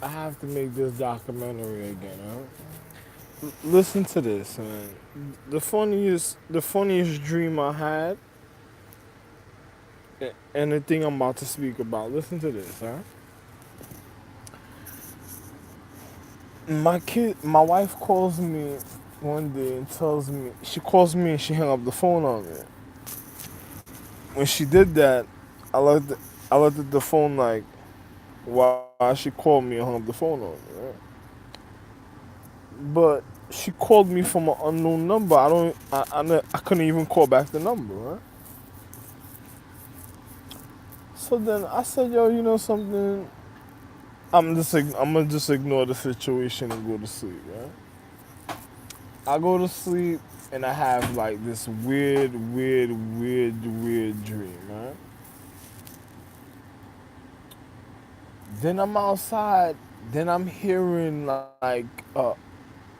I have to make this documentary again, huh? Listen to this, man. The funniest dream I had, and the thing I'm about to speak about. Listen to this, huh? My wife calls me one day and tells me she calls me and she hung up the phone on me. When she did that, I looked at the phone like, why she called me and hung up the phone on me, right? But she called me from an unknown number. I couldn't even call back the number, right? So then I said, yo, you know something? I'm gonna just ignore the situation and go to sleep, right? I go to sleep and I have like this weird dream, right? Then I'm outside. Then I'm hearing like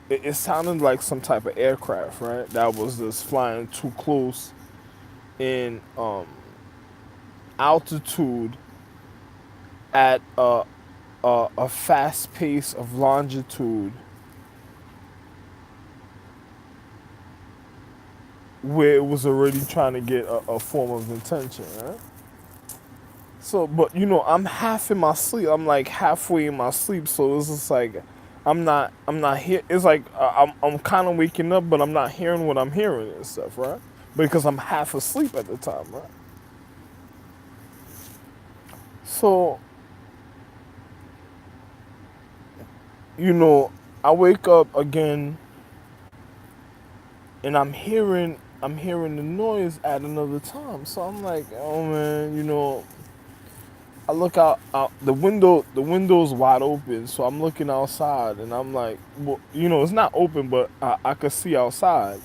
it sounded like some type of aircraft, right? That was just flying too close in altitude at a fast pace of longitude where it was already trying to get a form of intention, right? So, but I'm half in my sleep. I'm like halfway in my sleep, so it's just like I'm not here. It's like I'm kind of waking up, but I'm not hearing what I'm hearing and stuff, right? Because I'm half asleep at the time, right? So, you know, I wake up again and I'm hearing the noise at another time. So I'm like, oh man, I look out the window. The window's wide open, so I'm looking outside, and I'm like, well, it's not open, but I could see outside.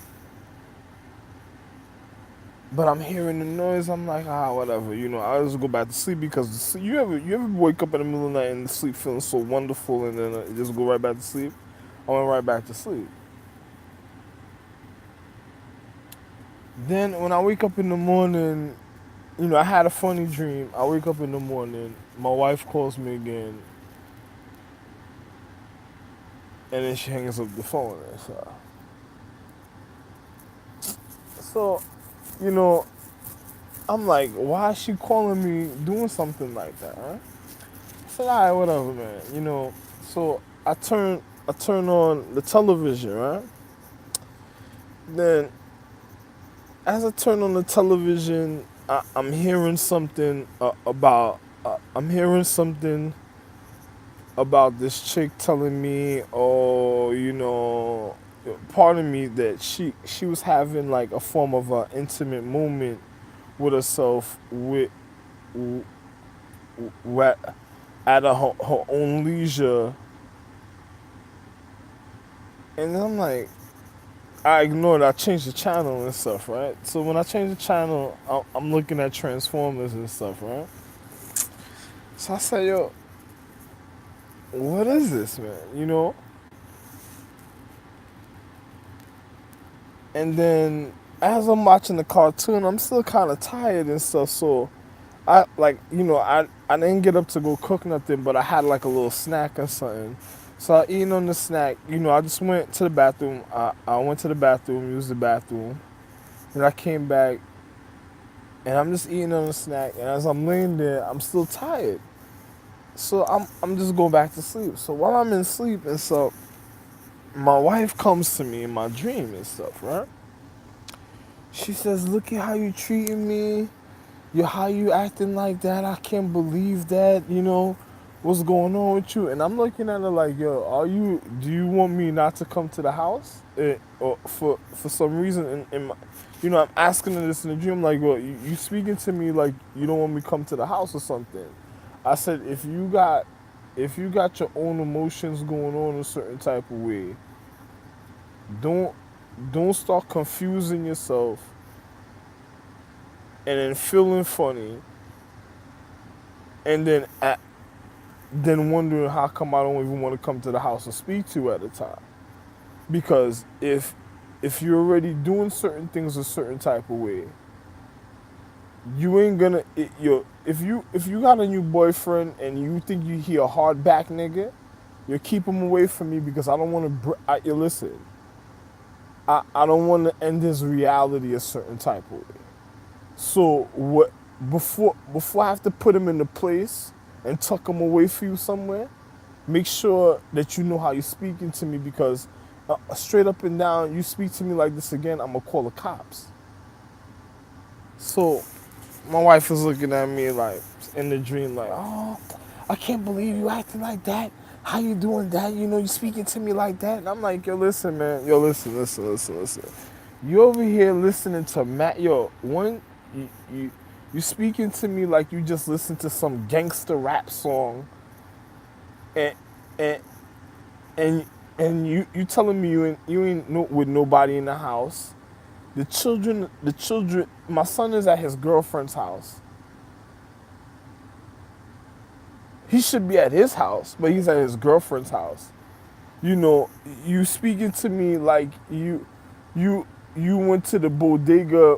But I'm hearing the noise. I'm like, whatever. I just go back to sleep because you ever wake up in the middle of the night and sleep feeling so wonderful, and then just go right back to sleep. I went right back to sleep. Then when I wake up in the morning, I had a funny dream. I wake up in the morning. My wife calls me again, and then she hangs up the phone. So, you know, I'm like, why is she calling me doing something like that? Huh? I said, all right, whatever, man. So I turn on the television, right? Then as I turn on the television, I'm hearing something I'm hearing something about this chick telling me, oh, pardon me, that she was having like a form of an intimate moment with herself with at her own leisure, and I'm like, I ignored. I changed the channel and stuff, right? So when I changed the channel, I'm looking at Transformers and stuff, right? So I said, yo, what is this, man? And then as I'm watching the cartoon, I'm still kind of tired and stuff. So I didn't get up to go cook nothing, but I had like a little snack or something. So I eating on the snack. I just went to the bathroom. I went to the bathroom, used the bathroom. Then I came back, and I'm just eating on the snack. And as I'm laying there, I'm still tired. So I'm just going back to sleep. So while I'm in sleep and stuff, my wife comes to me in my dream and stuff, right? She says, "Look at how you treating me. How you acting like that? I can't believe that. What's going on with you?" And I'm looking at her like, "Yo, do you want me not to come to the house? Or for some reason, I'm asking her this in the dream, like, well, you speaking to me like you don't want me to come to the house or something." I said, if you got your own emotions going on a certain type of way, don't don't start confusing yourself and then feeling funny and then wondering how come I don't even want to come to the house and speak to you at the time. Because if you're already doing certain things a certain type of way, you ain't gonna if you got a new boyfriend and you think he a hard back nigga, you keep him away from me because I don't want to. You listen. I don't want to end his reality a certain type of way. So what before I have to put him in the place and tuck him away for you somewhere, make sure that you know how you're speaking to me because straight up and down, you speak to me like this again, I'm gonna call the cops. So my wife was looking at me like in the dream, like, oh, I can't believe you acting like that. How you doing that? You know, you speaking to me like that. And I'm like, yo, listen, man. Yo, listen. You over here listening to Matt. Yo, you speaking to me like you just listened to some gangster rap song, and and and you telling me you ain't no, with nobody in the house. The children. My son is at his girlfriend's house. He should be at his house, but he's at his girlfriend's house. You know, you speaking to me like you you went to the bodega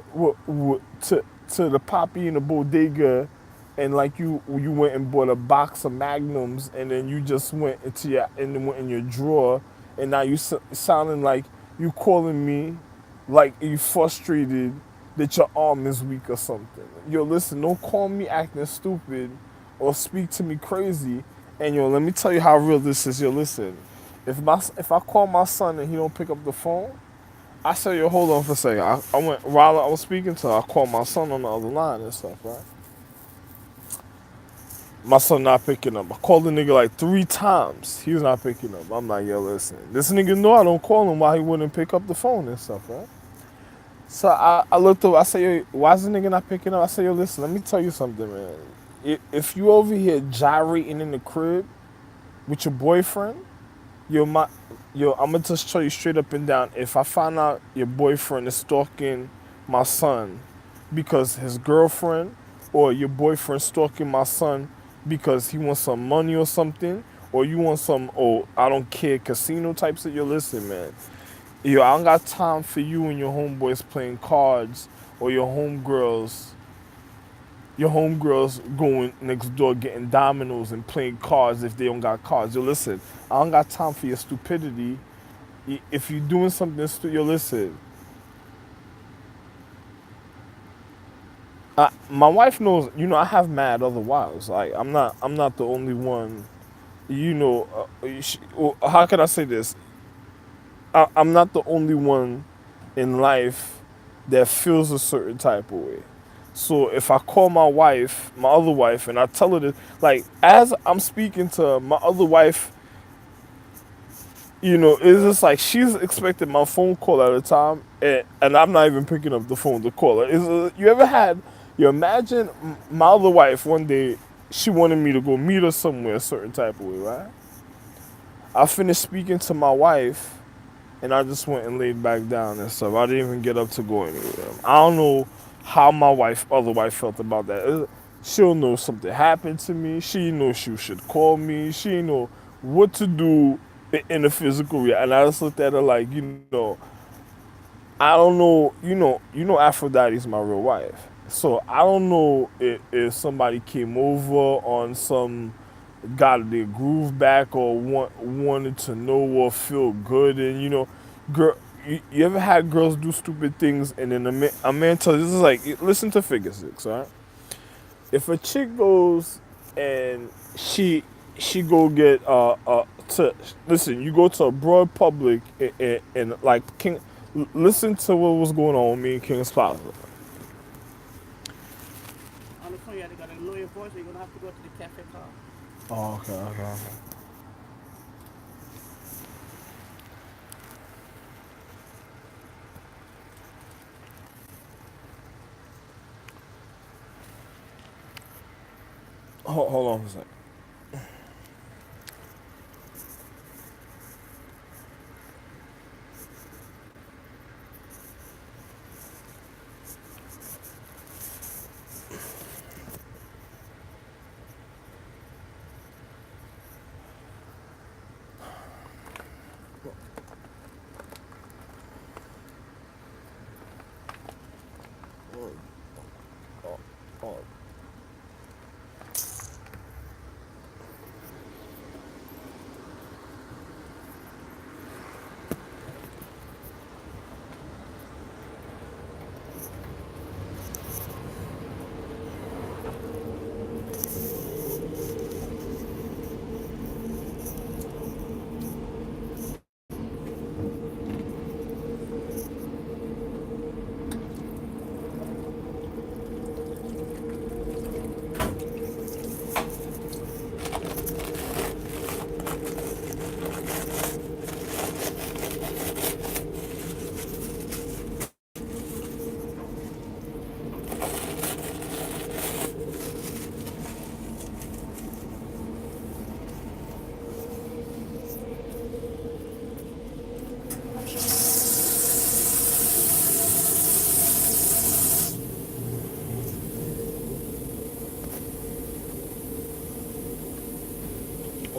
to the poppy in the bodega, and like you went and bought a box of magnums, and then you just went into your and went in your drawer, and now you sounding like you calling me like you frustrated that your arm is weak or something. Yo, listen, don't call me acting stupid or speak to me crazy. And yo, let me tell you how real this is. Yo, listen, if I call my son and he don't pick up the phone, I say, yo, hold on for a second. I went while I was speaking to her, I called my son on the other line and stuff, right? My son not picking up. I called the nigga like 3 times. He was not picking up. I'm like, yo, listen, this nigga know I don't call him why he wouldn't pick up the phone and stuff, right? So I looked up, I say, yo, why is the nigga not picking up? I say, yo, listen, let me tell you something, man. If you over here gyrating in the crib with your boyfriend, yo, I'm gonna just tell you straight up and down. If I find out your boyfriend is stalking my son because his girlfriend, or your boyfriend stalking my son because he wants some money or something, or you want some, oh, I don't care, casino types of, yo, listen, man. Yo, I don't got time for you and your homeboys playing cards, or your homegirls going next door getting dominoes and playing cards if they don't got cards. Yo, listen, I don't got time for your stupidity. If you're doing something stupid, yo, listen. My wife knows. You know, I have mad other wives. Like, I'm not the only one. You know, how can I say this? I'm not the only one in life that feels a certain type of way. So if I call my wife, my other wife, and I tell her this, like as I'm speaking to my other wife, you know, it's just like she's expecting my phone call at a time, and I'm not even picking up the phone to call her. You ever had, you imagine my other wife one day, she wanted me to go meet her somewhere a certain type of way, right? I finished speaking to my wife, and I just went and laid back down and stuff. I didn't even get up to go anywhere. I don't know how my other wife felt about that. She'll know something happened to me. She knows she should call me. She know what to do in the physical reality. And I just looked at her like, I don't know. Aphrodite's my real wife. So I don't know if somebody came over on some got their groove back or wanted to know or feel good, and girl, you ever had girls do stupid things and then a man tells you, this is like, listen to figure six, all right? If a chick goes and she go get to listen, you go to a broad public and like King, listen to what was going on with me in King's Plaza. On the phone, you gotta know your voice, or you're gonna have to go to the cafe car. Oh, okay. Hold on for a second.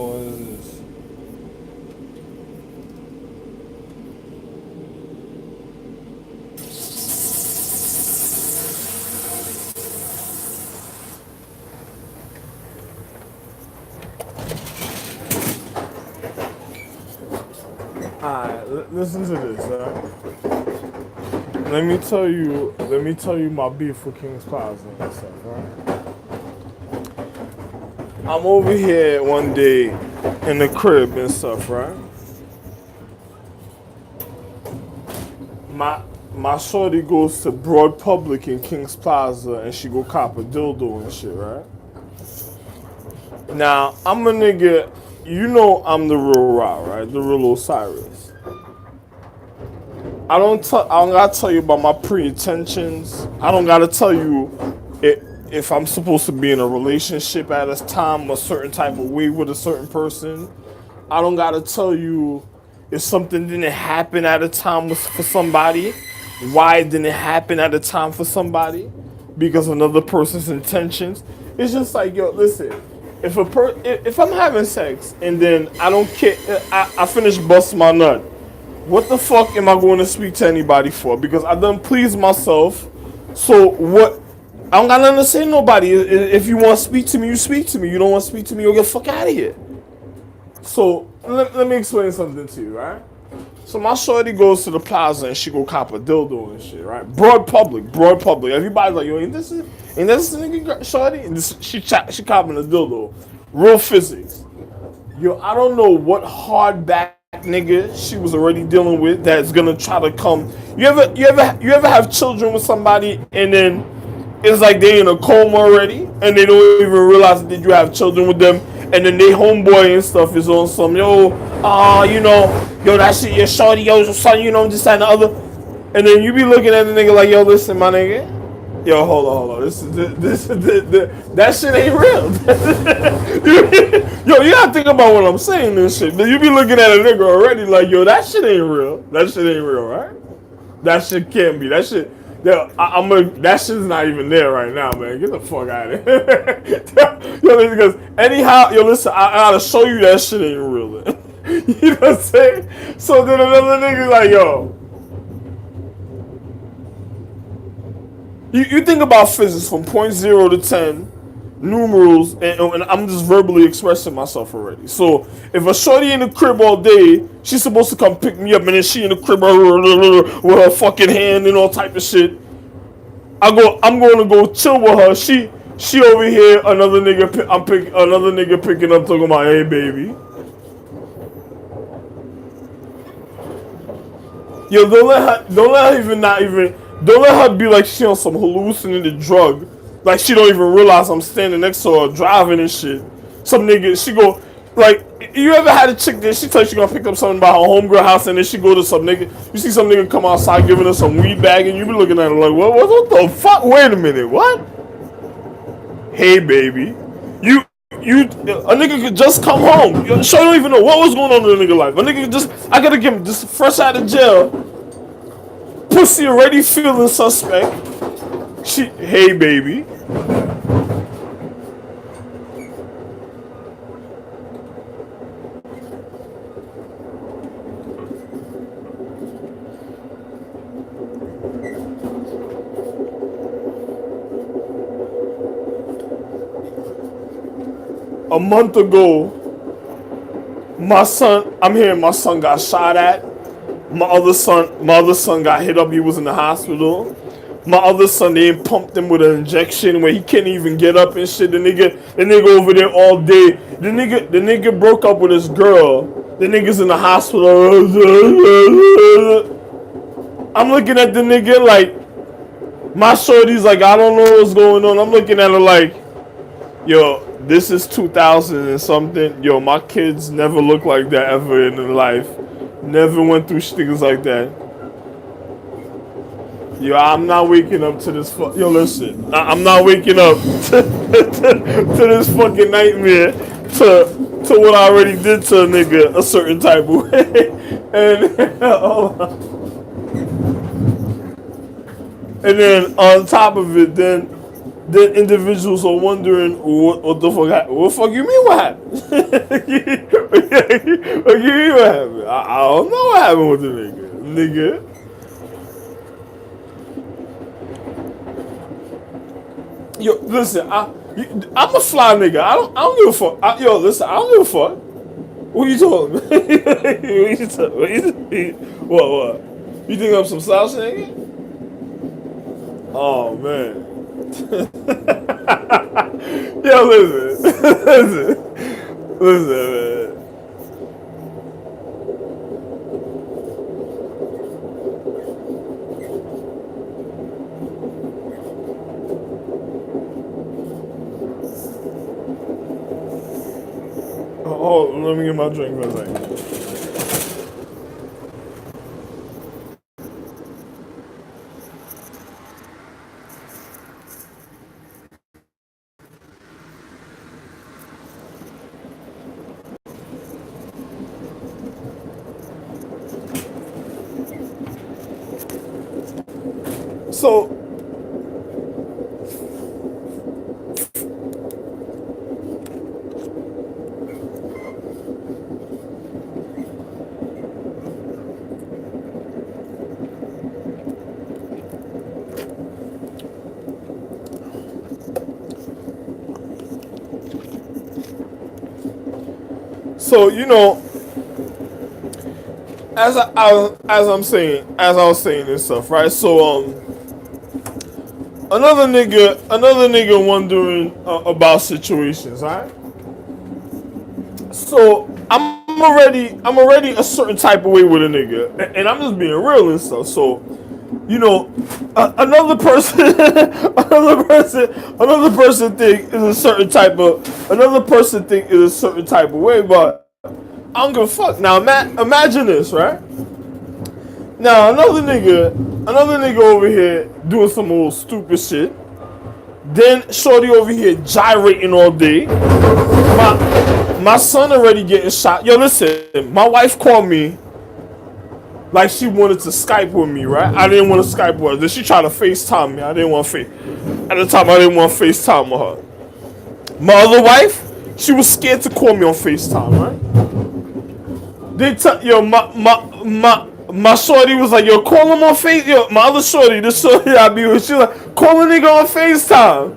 What is this? Alright, listen to this, right? Let me tell you my beef with King's Plaza and stuff, right? I'm over here one day in the crib and stuff, right? My shorty goes to Broad Public in King's Plaza and she go cop a dildo and shit, right? Now, I'm a nigga, you know I'm the real Ra, right? The real Osiris. I don't gotta tell you about my pre-intentions. I don't gotta tell you if I'm supposed to be in a relationship at a time, a certain type of way with a certain person. I don't gotta tell you if something didn't happen at a time for somebody, why it didn't happen at a time for somebody, because of another person's intentions. It's just like, yo, listen, if I'm having sex and then I don't care, I finish busting my nut, what the fuck am I going to speak to anybody for? Because I done pleased myself. So what? I don't got nothing to say to nobody. If you want to speak to me, you speak to me. You don't want to speak to me, you'll get the fuck out of here. So let me explain something to you, right? So my shorty goes to the plaza and she go cop a dildo and shit, right? Broad public. Everybody's like, yo, ain't this a nigga shorty? And she copping a dildo. Real physics. Yo, I don't know what hardback nigga she was already dealing with that's gonna try to come. You ever have children with somebody and then it's like they in a coma already and they don't even realize that you have children with them, and then they homeboy and stuff is on some yo, that shit your shorty, yo, son, this and the other, and then you be looking at the nigga like, yo, listen, my nigga, yo, hold on, this that shit ain't real. Yo, you gotta think about what I'm saying, this shit. You be looking at a nigga already like, yo, that shit ain't real. That shit ain't real, right? That shit can't be. That shit. Yo, that shit's not even there right now, man. Get the fuck out of here. Yo, because anyhow, yo, listen, I gotta show you that shit ain't real. You know what I'm saying? So then another nigga like, yo, you think about physics from point 0 to 10, numerals, and I'm just verbally expressing myself already. So if a shorty in the crib all day, she's supposed to come pick me up, and then she in the crib with her fucking hand and all type of shit. I'm going to go chill with her. She over here, another nigga picking up, talking about, hey baby. Yo, don't let her be like she on some hallucinated drug. Like she don't even realize I'm standing next to her driving and shit. Some nigga, she go, like, you ever had a chick that she tell you she gonna pick up something by her homegirl house and then she go to some nigga, you see some nigga come outside giving her some weed bag and you be looking at her like, what the fuck? Wait a minute, what? Hey baby, a nigga could just come home. Sure, don't even know what was going on in the nigga life. A nigga could I gotta give him just fresh out of jail. Pussy already feeling suspect. Hey baby. A month ago, my son got shot at. My other son got hit up. He was in the hospital. My other son, they pumped him with an injection where he can't even get up and shit. The nigga over there all day. The nigga broke up with his girl. The nigga's in the hospital. I'm looking at the nigga like, my shorty's like, I don't know what's going on. I'm looking at her like, yo, this is 2000 and something. Yo, my kids never looked like that ever in their life. Never went through things like that. Yo, I'm not waking up to this. Yo, listen, I'm not waking up to this fucking nightmare. To what I already did to a nigga a certain type of way, and then on top of it, then then individuals are wondering what the fuck happened. What the fuck you mean what happened? What you mean what happened? I don't know what happened with the nigga. Nigga. Yo, listen, I'm a fly nigga. I don't give a fuck. Yo, listen, I don't give a fuck. What you talking about? What? You think I'm some slouch nigga? Oh man. Yo, listen, listen, man. Oh, let me get my drink for a second. So, you know, as I was saying this stuff, right? So, another nigga wondering about situations, right? So I'm already a certain type of way with a nigga, and I'm just being real and stuff. So, you know, another person, another person think is a certain type of, another person think is a certain type of way, but I don't give a fuck. Now, imagine this, right? Now, another nigga over here doing some old stupid shit. Then shorty over here gyrating all day. My son already getting shot. Yo, listen, my wife called me like she wanted to Skype with me, right? I didn't want to Skype with her. Then she tried to FaceTime me. I didn't want to face. At the time, I didn't want to FaceTime with her. My other wife, she was scared to call me on FaceTime, right? Yo, my shorty was like, yo, call him on Face. Yo, my other shorty, the shorty I be with, she was like, call a nigga on FaceTime.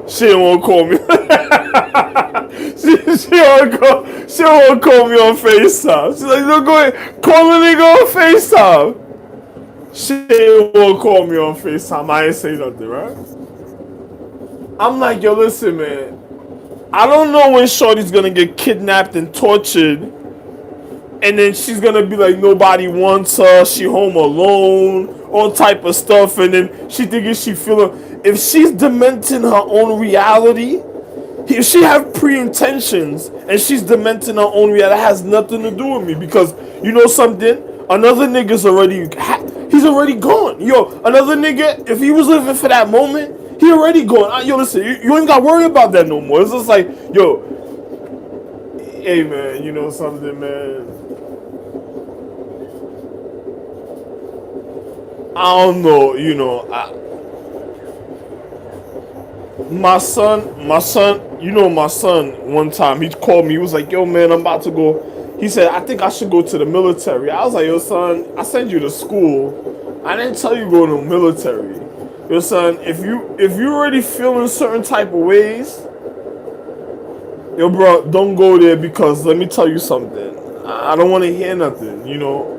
She didn't want to call me. She don't call me on FaceTime. She's like, no, go ahead, call a nigga on FaceTime. She didn't want to call me on FaceTime. I ain't say nothing, right? I'm like, yo, listen, man. I don't know when shorty's gonna get kidnapped and tortured, and then she's gonna be like, nobody wants her, she home alone, all type of stuff, and then she thinking she feeling, if she's dementing her own reality, if she have pre-intentions and she's dementing her own reality, that has nothing to do with me, because you know something, another nigga's already, he's already gone. Yo, another nigga, if he was living for that moment, he already gone. Yo, listen, you ain't got to worry about that no more. It's just like, yo, hey man, you know something, man. I don't know, you know, my son, my son, one time, he called me, he was like, yo, man, I'm about to go. He said, I think I should go to the military. I was like, yo, son, I sent you to school. I didn't tell you go to the military. Yo, son, if you already feeling certain type of ways, yo, bro, don't go there, because let me tell you something. I don't want to hear nothing, you know.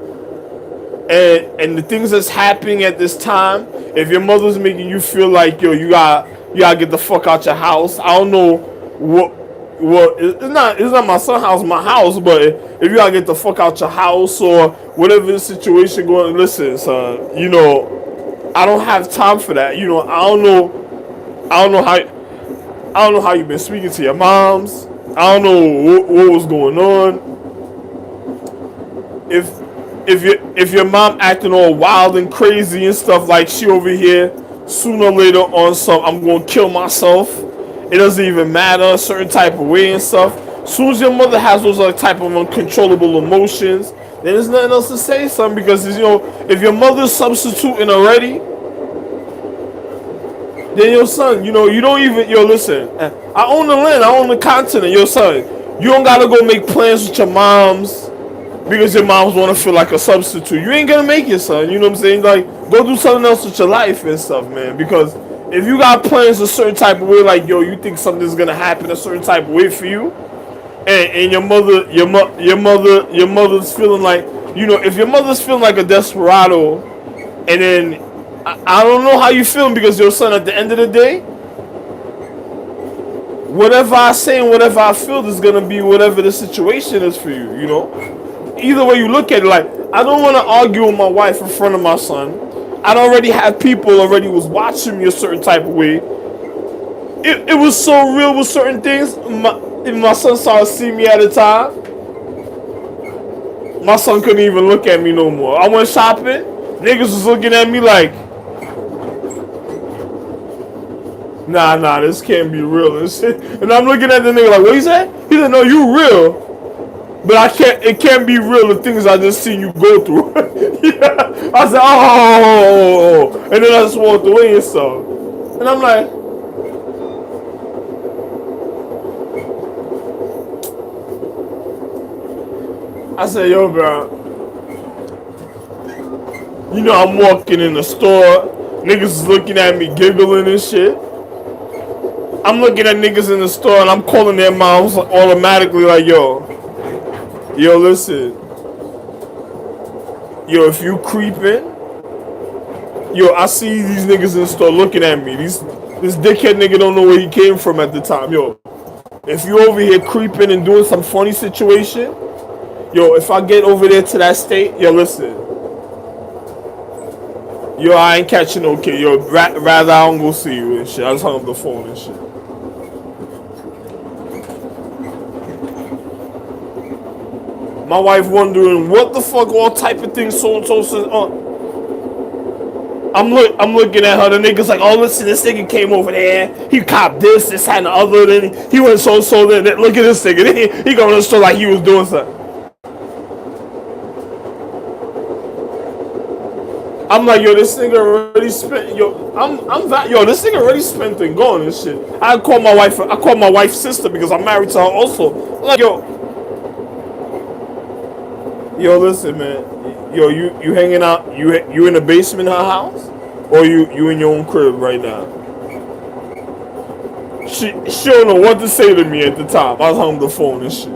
And the things that's happening at this time, if your mother's making you feel like, yo, you gotta get the fuck out your house. I don't know what it's not my son's house, my house, but if you gotta get the fuck out your house or whatever the situation going, listen, son, you know, I don't have time for that. You know, I don't know how you've been speaking to your moms. I don't know what was going on. If your mom acting all wild and crazy and stuff, like she over here, sooner or later on some, I'm gonna kill myself. It doesn't even matter, a certain type of way and stuff. As soon as your mother has those other type of uncontrollable emotions, then there's nothing else to say, son. Because you know, if your mother's substituting already, Then your son, you don't even, listen. I own the land, I own the continent. Your son, you don't gotta go make plans with your moms because your moms want to feel like a substitute. You ain't gonna make it, son. You know what I'm saying? Like, go do something else with your life and stuff, man. Because if you got plans a certain type of way, like, you think something's gonna happen a certain type of way for you, and your mother's feeling like, if your mother's feeling like a desperado, and then I don't know how you feeling because your son, at the end of the day, whatever I say and whatever I feel is gonna be whatever the situation is for you. Either way you look at it, like, I don't want to argue with my wife in front of my son. I already had people already was watching me a certain type of way. It was so real with certain things. My son started seeing me at a time. My son couldn't even look at me no more. I went shopping. Niggas was looking at me like, nah, this can't be real and shit. And I'm looking at the nigga like, what he said? He said, no, you real. But it can't be real, the things I just seen you go through. Yeah. I said, oh, and then I just walked away and stuff. And I'm like, I said, yo, bro, I'm walking in the store, niggas is looking at me giggling and shit. I'm looking at niggas in the store and I'm calling their moms automatically like, yo, listen. Yo, if you creeping, I see these niggas in the store looking at me. This dickhead nigga don't know where he came from at the time. Yo, if you over here creeping and doing some funny situation, if I get over there to that state, listen. I ain't catching no kid. Rather I don't go see you and shit. I just hung up the phone and shit. My wife wondering what the fuck all type of things so and so says. I'm looking at her. The nigga's like, oh, listen, this nigga came over there. He copped this, and the other. Then he went so. Then look at this nigga. Then he going to the store like he was doing something. I'm like, yo, this nigga already spent. This nigga already spent and gone and shit. I called my wife's sister because I'm married to her also. I'm like, yo, listen, man. Yo, you hanging out? You in the basement of her house, or you in your own crib right now? She don't know what to say to me at the time. I was hung the phone and shit.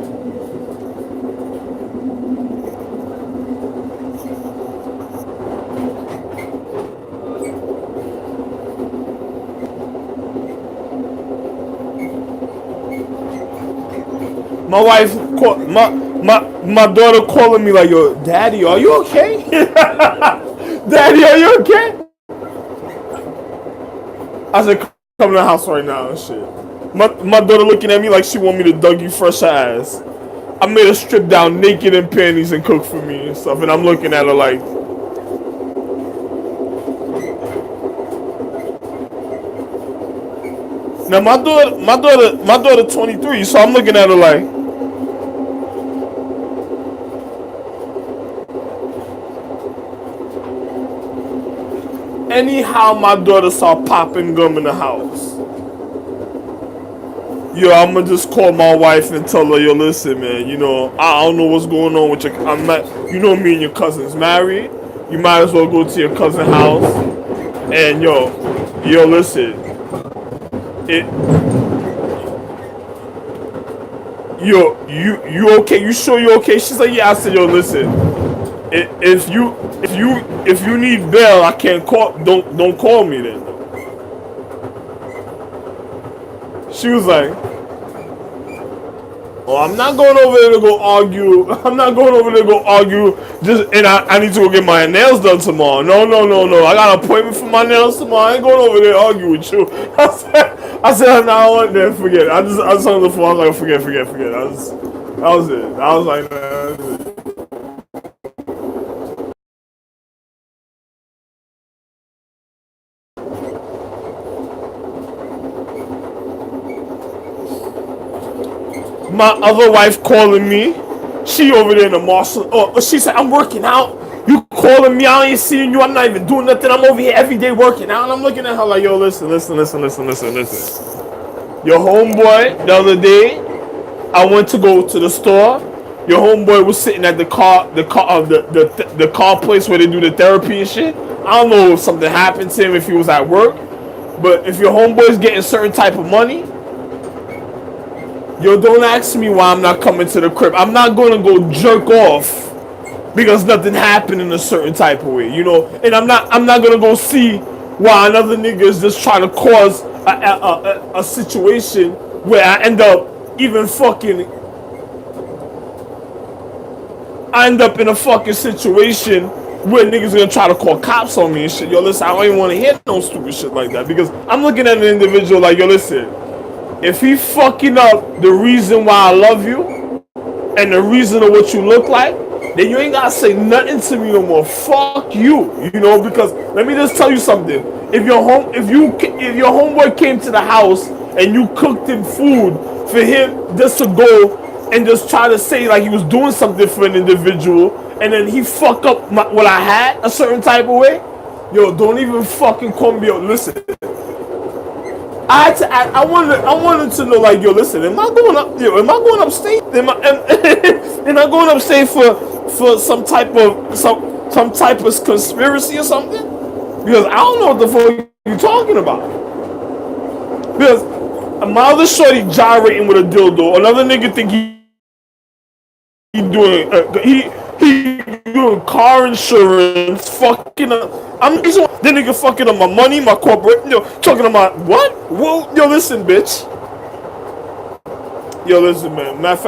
My wife called my daughter calling me like, yo, daddy, are you okay? Daddy, are you okay? I said, come to the house right now and shit. My daughter looking at me like she want me to Dougie Fresh her ass. I made her strip down naked in panties and cook for me and stuff, and I'm looking at her like, now my daughter 23, so I'm looking at her like, anyhow my daughter saw popping gum in the house. I'ma just call my wife and tell her, yo, listen, man, I don't know what's going on with me and your cousin's married. You might as well go to your cousin's house. And listen. You okay? You sure you okay? She's like, yeah. I said, yo, listen. If you need bail, I can't call. Don't call me then. She was like, oh, I'm not going over there to go argue. I'm not going over there to go argue. And I need to go get my nails done tomorrow. No. I got an appointment for my nails tomorrow. I ain't going over there to argue with you. I said, no, I want that. Forget it. I just hung the phone. I was like, forget. That was it. I was like, that's it. My other wife calling me. She over there in the marshal. Oh, she said, I'm working out. You calling me, I ain't seeing you, I'm not even doing nothing, I'm over here every day working out. And I'm looking at her like, yo, listen. Your homeboy, the other day, I went to go to the store. Your homeboy was sitting at the car place where they do the therapy and shit. I don't know if something happened to him if he was at work, but if your homeboy's getting certain type of money, yo, don't ask me why I'm not coming to the crib. I'm not gonna go jerk off because nothing happened in a certain type of way, you know. And I'm not gonna go see why another nigga is just trying to cause a situation where I end up in a fucking situation where niggas gonna try to call cops on me and shit. Yo, listen, I don't even want to hear no stupid shit like that because I'm looking at an individual like, yo, listen, if he fucking up the reason why I love you and the reason of what you look like, then you ain't gotta say nothing to me no more. Fuck you, you know. Because let me just tell you something. If your homeboy came to the house and you cooked him food for him just to go and just try to say like he was doing something for an individual, and then he fuck up what I had a certain type of way, yo, don't even fucking call me. Yo, listen. I wanted to know like, yo, listen, am I going up? Yo, am I going upstate? Am I going upstate for some type of conspiracy or something? Because I don't know what the fuck you talking about. Because my other shorty gyrating with a dildo, another nigga think he doing he doing car insurance, fucking up. The nigga fucking up my money, my corporate, talking about what? Well, yo, listen, bitch. Yo, listen, man. Matter of fact,